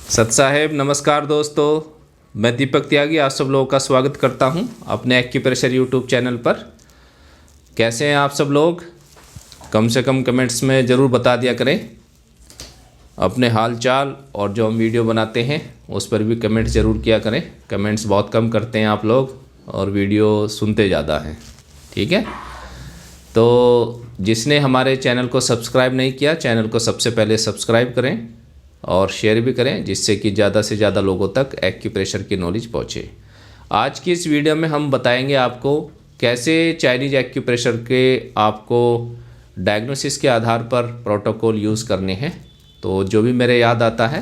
सत साहेब नमस्कार दोस्तों, मैं दीपक त्यागी आप सब लोगों का स्वागत करता हूं अपने एक्यूप्रेशर यूट्यूब चैनल पर। कैसे हैं आप सब लोग? कम से कम कमेंट्स में ज़रूर बता दिया करें अपने हाल चाल, और जो हम वीडियो बनाते हैं उस पर भी कमेंट्स ज़रूर किया करें। कमेंट्स बहुत कम करते हैं आप लोग और वीडियो सुनते ज़्यादा हैं, ठीक है? तो जिसने हमारे चैनल को सब्सक्राइब नहीं किया, चैनल को सबसे पहले सब्सक्राइब करें और शेयर भी करें, जिससे कि ज़्यादा से ज़्यादा लोगों तक एक्यूप्रेशर की नॉलेज पहुँचे। आज की इस वीडियो में हम बताएंगे आपको कैसे चाइनीज एक्यूप्रेशर के आपको डायग्नोसिस के आधार पर प्रोटोकॉल यूज़ करने हैं। तो जो भी मेरे याद आता है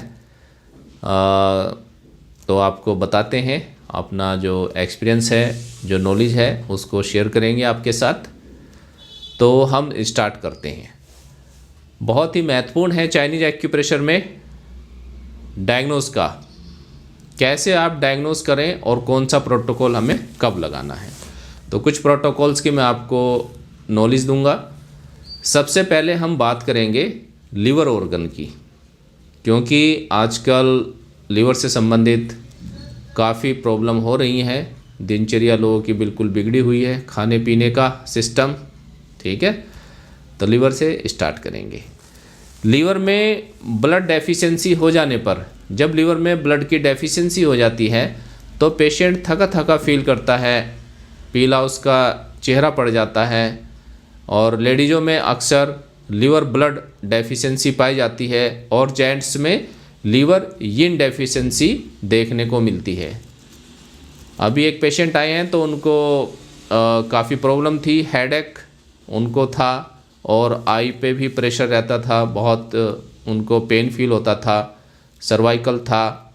तो आपको बताते हैं। अपना जो एक्सपीरियंस है, जो नॉलेज है, उसको शेयर करेंगे आपके साथ। तो हम स्टार्ट करते हैं। बहुत ही महत्वपूर्ण है चाइनीज एक्यूप्रेशर में डायग्नोस का, कैसे आप डायग्नोस करें और कौन सा प्रोटोकॉल हमें कब लगाना है। तो कुछ प्रोटोकॉल्स की मैं आपको नॉलेज दूंगा। सबसे पहले हम बात करेंगे लीवर ऑर्गन की, क्योंकि आजकल लीवर से संबंधित काफ़ी प्रॉब्लम हो रही हैं। दिनचर्या लोगों की बिल्कुल बिगड़ी हुई है, खाने पीने का सिस्टम, ठीक है? तो लीवर से स्टार्ट करेंगे। लीवर में ब्लड डेफिशिएंसी हो जाने पर, जब लीवर में ब्लड की डेफिशिएंसी हो जाती है तो पेशेंट थका थका फील करता है, पीला उसका चेहरा पड़ जाता है। और लेडीज़ों में अक्सर लीवर ब्लड डेफिशिएंसी पाई जाती है और जेंट्स में लीवर यिन डेफिशिएंसी देखने को मिलती है। अभी एक पेशेंट आए हैं तो उनको काफ़ी प्रॉब्लम थी, हेडेक उनको था और आई पे भी प्रेशर रहता था, बहुत उनको पेन फील होता था, सर्वाइकल था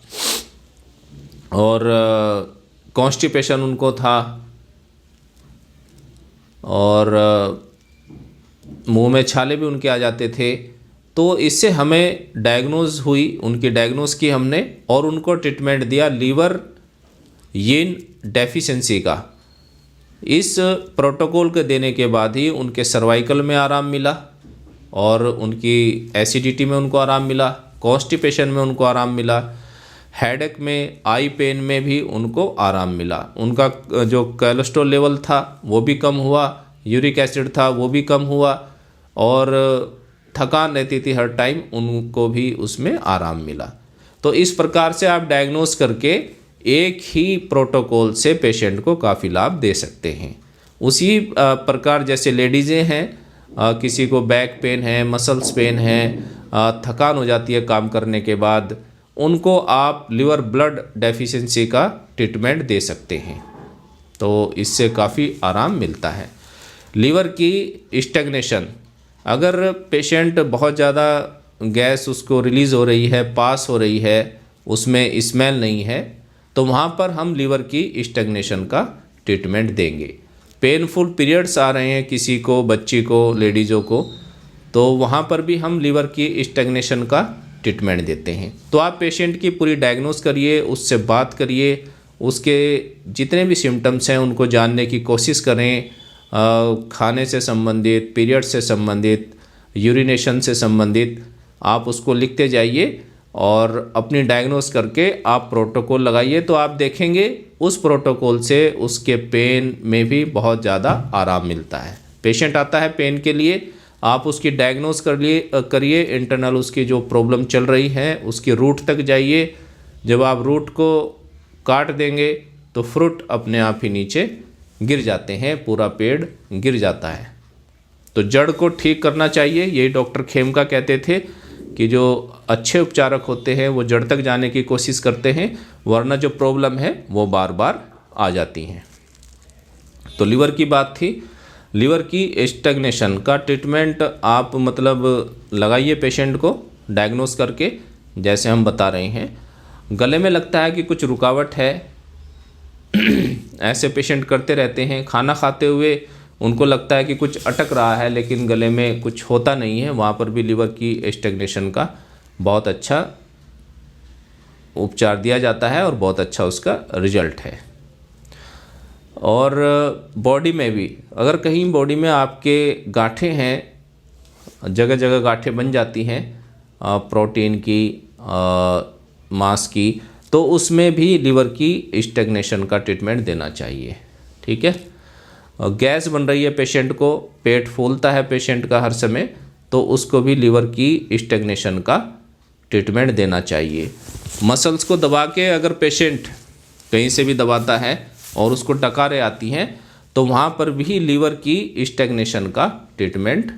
और कॉन्स्टिपेशन उनको था और मुंह में छाले भी उनके आ जाते थे। तो इससे हमें डायग्नोज हुई, उनकी डायग्नोज की हमने और उनको ट्रीटमेंट दिया लीवर यिन डेफिशिएंसी का। इस प्रोटोकॉल के देने के बाद ही उनके सर्वाइकल में आराम मिला और उनकी एसिडिटी में उनको आराम मिला, कॉन्स्टिपेशन में उनको आराम मिला, हेडेक में, आई पेन में भी उनको आराम मिला। उनका जो कोलेस्ट्रॉल लेवल था वो भी कम हुआ, यूरिक एसिड था वो भी कम हुआ और थकान रहती थी हर टाइम, उनको भी उसमें आराम मिला। तो इस प्रकार से आप डायग्नोस करके एक ही प्रोटोकॉल से पेशेंट को काफ़ी लाभ दे सकते हैं। उसी प्रकार जैसे लेडीज़ें हैं, किसी को बैक पेन है, मसल्स पेन है, थकान हो जाती है काम करने के बाद, उनको आप लिवर ब्लड डेफिशिएंसी का ट्रीटमेंट दे सकते हैं। तो इससे काफ़ी आराम मिलता है। लीवर की स्टैग्नेशन, अगर पेशेंट बहुत ज़्यादा गैस उसको रिलीज़ हो रही है, पास हो रही है, उसमें स्मेल नहीं है, तो वहाँ पर हम लीवर की स्टैग्नेशन का ट्रीटमेंट देंगे। पेनफुल पीरियड्स आ रहे हैं किसी को, बच्ची को, लेडीज़ों को, तो वहाँ पर भी हम लीवर की स्टैग्नेशन का ट्रीटमेंट देते हैं। तो आप पेशेंट की पूरी डायग्नोस करिए, उससे बात करिए, उसके जितने भी सिम्टम्स हैं उनको जानने की कोशिश करें। खाने से संबंधित, पीरियड से संबंधित, यूरिनेशन से संबंधित आप उसको लिखते जाइए और अपनी डायग्नोस करके आप प्रोटोकॉल लगाइए। तो आप देखेंगे उस प्रोटोकॉल से उसके पेन में भी बहुत ज़्यादा आराम मिलता है। पेशेंट आता है पेन के लिए, आप उसकी डायग्नोस करिए, इंटरनल उसकी जो प्रॉब्लम चल रही है उसकी रूट तक जाइए। जब आप रूट को काट देंगे तो फ्रूट अपने आप ही नीचे गिर जाते हैं, पूरा पेड़ गिर जाता है। तो जड़ को ठीक करना चाहिए, यही डॉक्टर खेमका कहते थे कि जो अच्छे उपचारक होते हैं वो जड़ तक जाने की कोशिश करते हैं, वरना जो प्रॉब्लम है वो बार बार आ जाती हैं। तो लीवर की बात थी। लीवर की स्टैग्नेशन का ट्रीटमेंट आप मतलब लगाइए पेशेंट को डायग्नोस करके, जैसे हम बता रहे हैं। गले में लगता है कि कुछ रुकावट है, ऐसे पेशेंट करते रहते हैं। खाना खाते हुए उनको लगता है कि कुछ अटक रहा है लेकिन गले में कुछ होता नहीं है, वहाँ पर भी लीवर की स्टैग्नेशन का बहुत अच्छा उपचार दिया जाता है और बहुत अच्छा उसका रिजल्ट है। और बॉडी में भी, अगर कहीं बॉडी में आपके गांठें हैं, जगह जगह गांठें बन जाती हैं प्रोटीन की, मास की, तो उसमें भी लीवर की स्टेग्नेशन का ट्रीटमेंट देना चाहिए। ठीक है। और गैस बन रही है पेशेंट को, पेट फूलता है पेशेंट का हर समय, तो उसको भी लीवर की स्टेग्नेशन का ट्रीटमेंट देना चाहिए। मसल्स को दबा के अगर पेशेंट कहीं से भी दबाता है और उसको डकारें आती हैं, तो वहाँ पर भी लीवर की स्टेग्नेशन का ट्रीटमेंट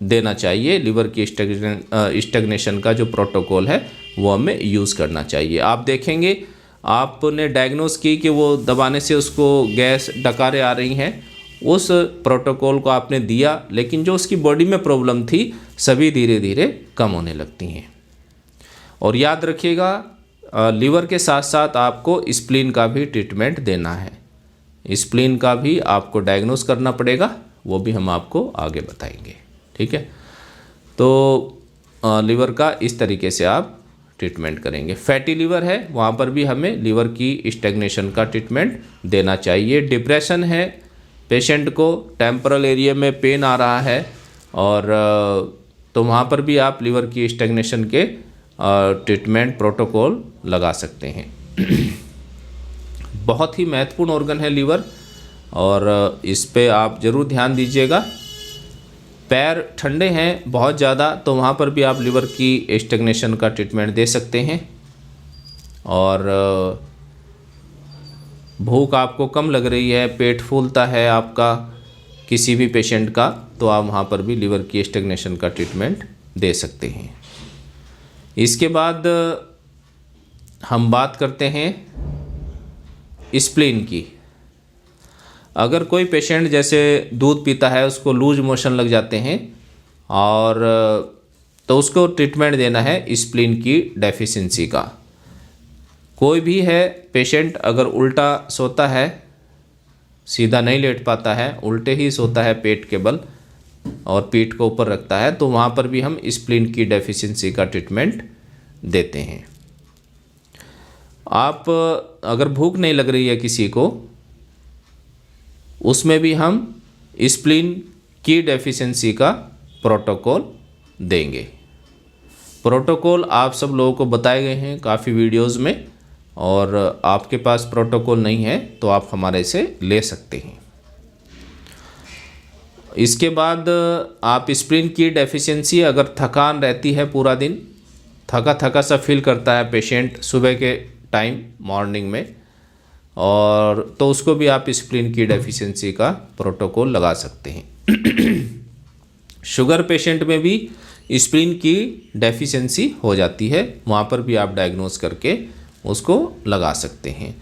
देना चाहिए। लीवर की स्टेग्नेशन का जो प्रोटोकॉल है वो हमें यूज़ करना चाहिए। आप देखेंगे, आपने डायग्नोस की कि वो दबाने से उसको गैस डकारें आ रही हैं, उस प्रोटोकॉल को आपने दिया, लेकिन जो उसकी बॉडी में प्रॉब्लम थी सभी धीरे धीरे कम होने लगती हैं। और याद रखिएगा, लीवर के साथ साथ आपको स्प्लीन का भी ट्रीटमेंट देना है। स्प्लीन का भी आपको डायग्नोस करना पड़ेगा, वो भी हम आपको आगे बताएंगे। ठीक है। तो लीवर का इस तरीके से आप ट्रीटमेंट करेंगे। फैटी लीवर है, वहाँ पर भी हमें लीवर की स्टेग्नेशन का ट्रीटमेंट देना चाहिए। डिप्रेशन है, पेशेंट को टेम्पोरल एरिया में पेन आ रहा है, और तो वहाँ पर भी आप लीवर की स्टेग्नेशन के ट्रीटमेंट प्रोटोकॉल लगा सकते हैं। बहुत ही महत्वपूर्ण ऑर्गन है लीवर, और इस पे आप ज़रूर ध्यान दीजिएगा। पैर ठंडे हैं बहुत ज़्यादा, तो वहाँ पर भी आप लीवर की स्टेग्नेशन का ट्रीटमेंट दे सकते हैं। और भूख आपको कम लग रही है, पेट फूलता है आपका किसी भी पेशेंट का, तो आप वहाँ पर भी लीवर की स्टेग्नेशन का ट्रीटमेंट दे सकते हैं। इसके बाद हम बात करते हैं स्प्लीन की। अगर कोई पेशेंट जैसे दूध पीता है, उसको लूज मोशन लग जाते हैं, और तो उसको ट्रीटमेंट देना है स्प्लीन की डेफिशिएंसी का। कोई भी है पेशेंट अगर उल्टा सोता है, सीधा नहीं लेट पाता है, उल्टे ही सोता है पेट के बल और पीठ को ऊपर रखता है, तो वहाँ पर भी हम स्प्लीन की डेफिशिएंसी का ट्रीटमेंट देते हैं। आप अगर भूख नहीं लग रही है किसी को, उसमें भी हम स्प्लीन की डेफिशिएंसी का प्रोटोकॉल देंगे। प्रोटोकॉल आप सब लोगों को बताए गए हैं काफ़ी वीडियोस में, और आपके पास प्रोटोकॉल नहीं है तो आप हमारे से ले सकते हैं। इसके बाद आप स्प्लीन की डेफिशिएंसी, अगर थकान रहती है पूरा दिन, थका थका सा फील करता है पेशेंट सुबह के टाइम मॉर्निंग में, और तो उसको भी आप स्प्लीन की डेफिशिएंसी का प्रोटोकॉल लगा सकते हैं। शुगर पेशेंट में भी स्प्लीन की डेफिशिएंसी हो जाती है, वहाँ पर भी आप डायग्नोस करके उसको लगा सकते हैं।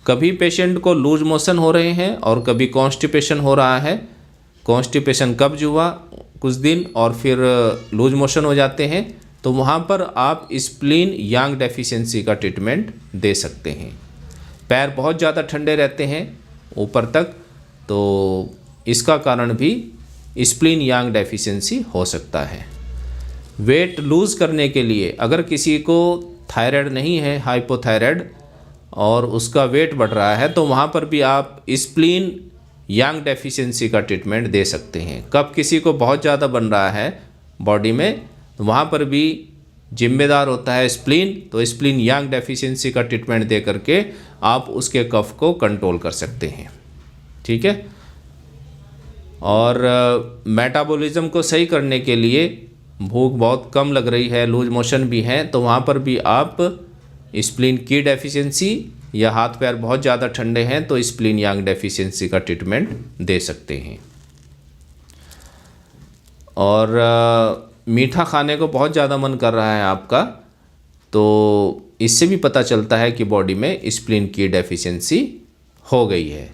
कभी पेशेंट को लूज मोशन हो रहे हैं और कभी कॉन्स्टिपेशन हो रहा है। कॉन्स्टिपेशन कब्ज हुआ कुछ दिन और फिर लूज मोशन हो जाते हैं, तो वहाँ पर आप स्प्लीन यांग डेफिशिएंसी का ट्रीटमेंट दे सकते हैं। पैर बहुत ज़्यादा ठंडे रहते हैं ऊपर तक, तो इसका कारण भी स्प्लीन यांग डेफिशिएंसी हो सकता है। वेट लूज़ करने के लिए अगर किसी को थायराइड नहीं है, हाइपोथायराइड, और उसका वेट बढ़ रहा है, तो वहाँ पर भी आप स्प्लीन यांग डेफिशिएंसी का ट्रीटमेंट दे सकते हैं। कब किसी को बहुत ज़्यादा बन रहा है बॉडी में, तो वहाँ पर भी जिम्मेदार होता है स्प्लीन, तो स्प्लीन यांग डेफिशिएंसी का ट्रीटमेंट दे करके आप उसके कफ को कंट्रोल कर सकते हैं। ठीक है। और मेटाबॉलिज्म को सही करने के लिए भूख बहुत कम लग रही है, लूज मोशन भी है, तो वहाँ पर भी आप स्प्लीन की डेफिशिएंसी, या हाथ पैर बहुत ज़्यादा ठंडे हैं तो स्प्लीन यांग डेफिशिएंसी का ट्रीटमेंट दे सकते हैं। और मीठा खाने को बहुत ज़्यादा मन कर रहा है आपका, तो इससे भी पता चलता है कि बॉडी में स्प्लीन की डेफिशिएंसी हो गई है।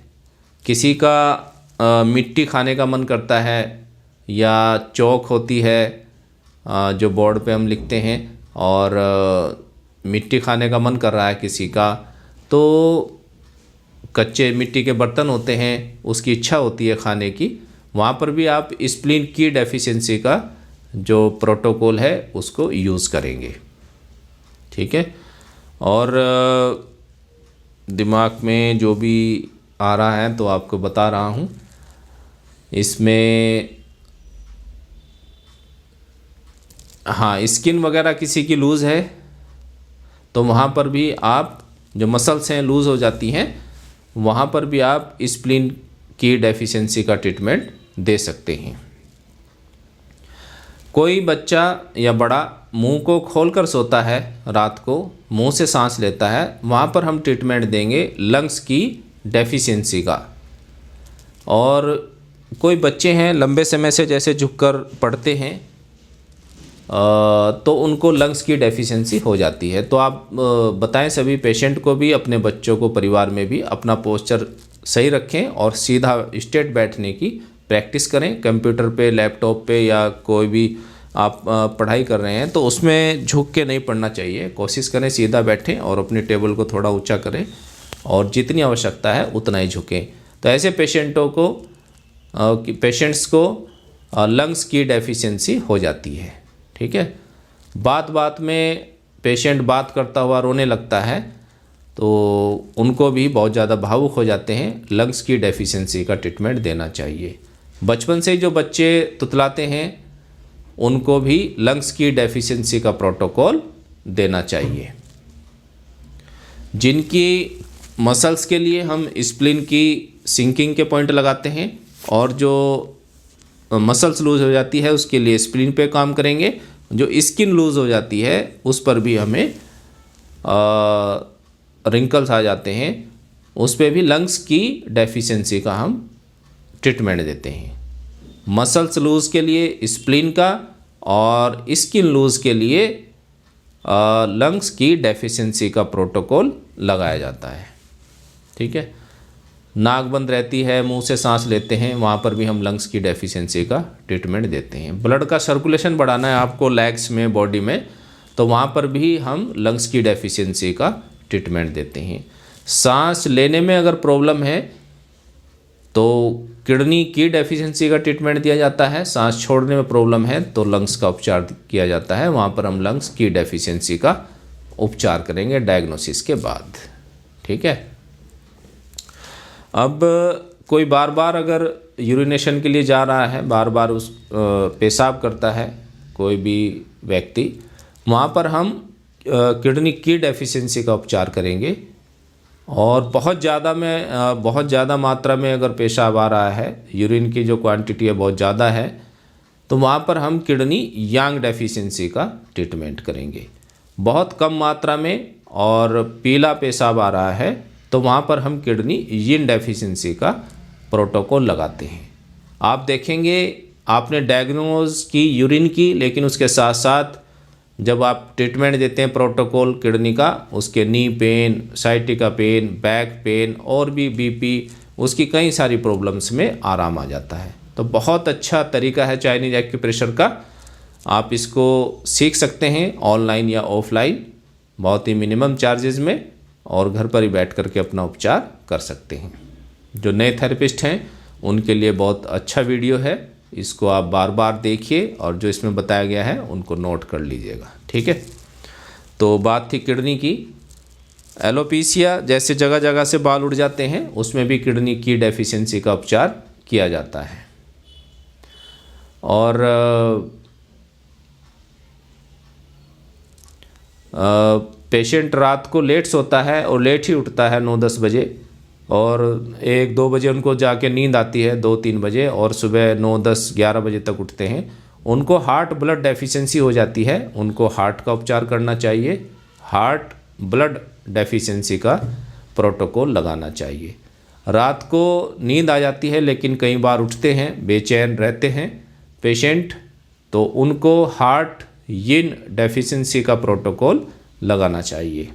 किसी का मिट्टी खाने का मन करता है, या चौक होती है जो बोर्ड पे हम लिखते हैं, और मिट्टी खाने का मन कर रहा है किसी का, तो कच्चे मिट्टी के बर्तन होते हैं, उसकी इच्छा होती है खाने की, वहाँ पर भी आप स्प्लीन की डेफिशिएंसी का जो प्रोटोकॉल है उसको यूज़ करेंगे। ठीक है। और दिमाग में जो भी आ रहा है तो आपको बता रहा हूँ। इसमें हाँ, स्किन वगैरह किसी की लूज़ है तो वहाँ पर भी आप जो मसल्स हैं लूज़ हो जाती हैं, वहाँ पर भी आप स्प्लीन की डेफिशिएंसी का ट्रीटमेंट दे सकते हैं। कोई बच्चा या बड़ा मुंह को खोलकर सोता है, रात को मुंह से सांस लेता है, वहाँ पर हम ट्रीटमेंट देंगे लंग्स की डेफिशिएंसी का। और कोई बच्चे हैं लंबे समय से जैसे झुककर पढ़ते हैं तो उनको लंग्स की डेफिशिएंसी हो जाती है। तो आप बताएं सभी पेशेंट को भी, अपने बच्चों को, परिवार में भी अपना पोस्चर सही रखें और सीधा स्ट्रेट बैठने की प्रैक्टिस करें। कंप्यूटर पे, लैपटॉप पे या कोई भी आप पढ़ाई कर रहे हैं तो उसमें झुक के नहीं पढ़ना चाहिए। कोशिश करें सीधा बैठें और अपने टेबल को थोड़ा ऊंचा करें और जितनी आवश्यकता है उतना ही झुकें। तो ऐसे पेशेंट्स को लंग्स की डेफिशिएंसी हो जाती है। ठीक है। बात बात में पेशेंट बात करता हुआ रोने लगता है तो उनको भी बहुत ज़्यादा भावुक हो जाते हैं, लंग्स की डेफिशिएंसी का ट्रीटमेंट देना चाहिए। बचपन से ही जो बच्चे तुतलाते हैं उनको भी लंग्स की डेफिशिएंसी का प्रोटोकॉल देना चाहिए। जिनकी मसल्स के लिए हम स्प्लीन की सिंकिंग के पॉइंट लगाते हैं और जो मसल्स लूज़ हो जाती है उसके लिए स्प्लीन पे काम करेंगे। जो स्किन लूज़ हो जाती है उस पर भी हमें रिंकल्स आ जाते हैं, उस पर भी लंग्स की डेफिशिएंसी का हम ट्रीटमेंट देते हैं। मसल्स लूज़ के लिए स्प्लीन का और स्किन लूज़ के लिए लंग्स की डेफिशिएंसी का प्रोटोकॉल लगाया जाता है। ठीक है। नाक बंद रहती है, मुंह से सांस लेते हैं, वहाँ पर भी हम लंग्स की डेफिशिएंसी का ट्रीटमेंट देते हैं। ब्लड का सर्कुलेशन बढ़ाना है आपको लेग्स में, बॉडी में, तो वहाँ पर भी हम लंग्स की डेफिशिएंसी का ट्रीटमेंट देते हैं। सांस लेने में अगर प्रॉब्लम है तो किडनी की डेफिशिएंसी का ट्रीटमेंट दिया जाता है। सांस छोड़ने में प्रॉब्लम है तो लंग्स का उपचार किया जाता है, वहाँ पर हम लंग्स की डेफिशिएंसी का उपचार करेंगे डायग्नोसिस के बाद। ठीक है। अब कोई बार बार अगर यूरिनेशन के लिए जा रहा है, बार बार उस पेशाब करता है कोई भी व्यक्ति, वहाँ पर हम किडनी की डेफिशिएंसी का उपचार करेंगे। और बहुत ज़्यादा मात्रा में अगर पेशाब आ रहा है, यूरिन की जो क्वांटिटी है बहुत ज़्यादा है, तो वहाँ पर हम किडनी यांग डेफिशिएंसी का ट्रीटमेंट करेंगे। बहुत कम मात्रा में और पीला पेशाब आ रहा है तो वहाँ पर हम किडनी यिन डेफिशिएंसी का प्रोटोकॉल लगाते हैं। आप देखेंगे आपने डायग्नोज की यूरिन की, लेकिन उसके साथ साथ जब आप ट्रीटमेंट देते हैं प्रोटोकॉल किडनी का, उसके knee pain, sciatica pain, back pain और भी बीपी, उसकी कई सारी प्रॉब्लम्स में आराम आ जाता है। तो बहुत अच्छा तरीका है चाइनीज एक्यूप्रेशर का। आप इसको सीख सकते हैं ऑनलाइन या ऑफलाइन, बहुत ही मिनिमम चार्जेस में, और घर पर ही बैठ करके अपना उपचार कर सकते हैं। जो नए थेरेपिस्ट हैं उनके लिए बहुत अच्छा वीडियो है, इसको आप बार बार देखिए और जो इसमें बताया गया है उनको नोट कर लीजिएगा। ठीक है। तो बात थी किडनी की। एलोपीसिया जैसे जगह जगह से बाल उड़ जाते हैं, उसमें भी किडनी की डेफिशिएंसी का उपचार किया जाता है। और पेशेंट रात को लेट सोता है और लेट ही उठता है 9-10 बजे, और 1-2 बजे उनको जाके नींद आती है, 2-3 बजे, और सुबह 9-10-11 बजे तक उठते हैं। उनको हार्ट ब्लड डेफिशिएंसी हो जाती है, उनको हार्ट का उपचार करना चाहिए। हार्ट ब्लड डेफिशिएंसी का प्रोटोकॉल लगाना चाहिए। रात को नींद आ जाती है लेकिन कई बार उठते हैं, बेचैन रहते हैं पेशेंट, तो उनको हार्ट यिन डेफिशिएंसी का प्रोटोकॉल लगाना चाहिए।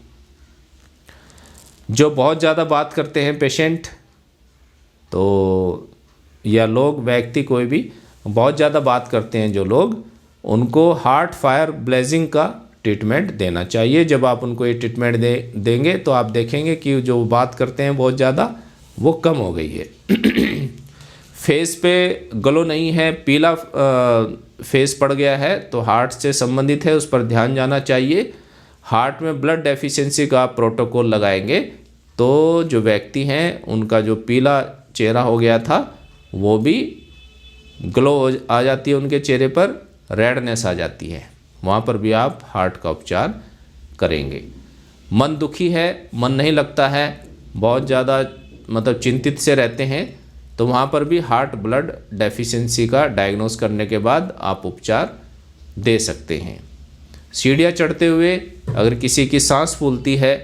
जो बहुत ज़्यादा बात करते हैं पेशेंट, तो या लोग, व्यक्ति कोई भी बहुत ज़्यादा बात करते हैं जो लोग, उनको हार्ट फायर ब्लेजिंग का ट्रीटमेंट देना चाहिए। जब आप उनको ये ट्रीटमेंट देंगे तो आप देखेंगे कि जो बात करते हैं बहुत ज़्यादा, वो कम हो गई है। फेस पे ग्लो नहीं है, पीला फेस पड़ गया है तो हार्ट से संबंधित है, उस पर ध्यान जाना चाहिए। हार्ट में ब्लड डेफिशिएंसी का आप प्रोटोकॉल लगाएंगे तो जो व्यक्ति हैं उनका जो पीला चेहरा हो गया था वो भी ग्लो आ जाती है, उनके चेहरे पर रेडनेस आ जाती है, वहाँ पर भी आप हार्ट का उपचार करेंगे। मन दुखी है, मन नहीं लगता है, बहुत ज़्यादा मतलब चिंतित से रहते हैं, तो वहाँ पर भी हार्ट ब्लड डेफिशिएंसी का डायग्नोस करने के बाद आप उपचार दे सकते हैं। सीढ़ियाँ चढ़ते हुए अगर किसी की सांस फूलती है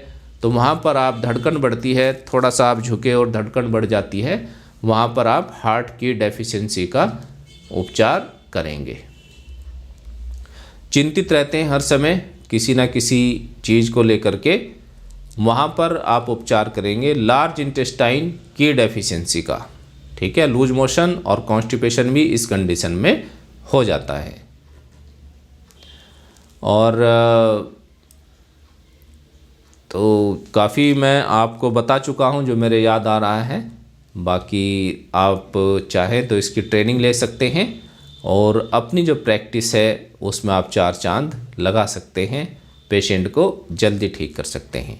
तो वहाँ पर आप धड़कन बढ़ती है, थोड़ा सा आप झुके और धड़कन बढ़ जाती है, वहाँ पर आप हार्ट की डेफिशिएंसी का उपचार करेंगे। चिंतित रहते हैं हर समय किसी ना किसी चीज़ को लेकर के, वहाँ पर आप उपचार करेंगे लार्ज इंटेस्टाइन की डेफिशिएंसी का। ठीक है, लूज मोशन और कॉन्स्टिपेशन भी इस कंडीशन में हो जाता है। और तो काफ़ी मैं आपको बता चुका हूँ जो मेरे याद आ रहा है, बाकी आप चाहें तो इसकी ट्रेनिंग ले सकते हैं और अपनी जो प्रैक्टिस है उसमें आप 4 चांद लगा सकते हैं, पेशेंट को जल्दी ठीक कर सकते हैं।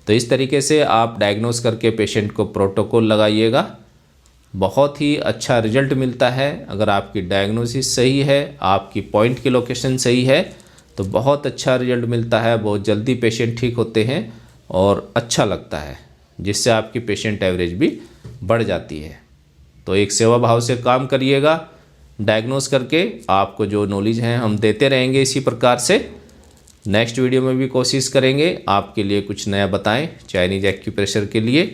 तो इस तरीके से आप डायग्नोस करके पेशेंट को प्रोटोकॉल लगाइएगा, बहुत ही अच्छा रिजल्ट मिलता है। अगर आपकी डायग्नोसिस सही है, आपकी पॉइंट की लोकेशन सही है, तो बहुत अच्छा रिजल्ट मिलता है, बहुत जल्दी पेशेंट ठीक होते हैं और अच्छा लगता है, जिससे आपकी पेशेंट एवरेज भी बढ़ जाती है। तो एक सेवा भाव से काम करिएगा, डायग्नोस करके आपको जो नॉलेज है हम देते रहेंगे इसी प्रकार से। नेक्स्ट वीडियो में भी कोशिश करेंगे आपके लिए कुछ नया बताएं चाइनीज एक्यूप्रेशर के लिए।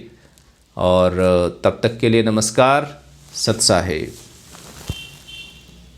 और तब तक के लिए नमस्कार, सत साहेब।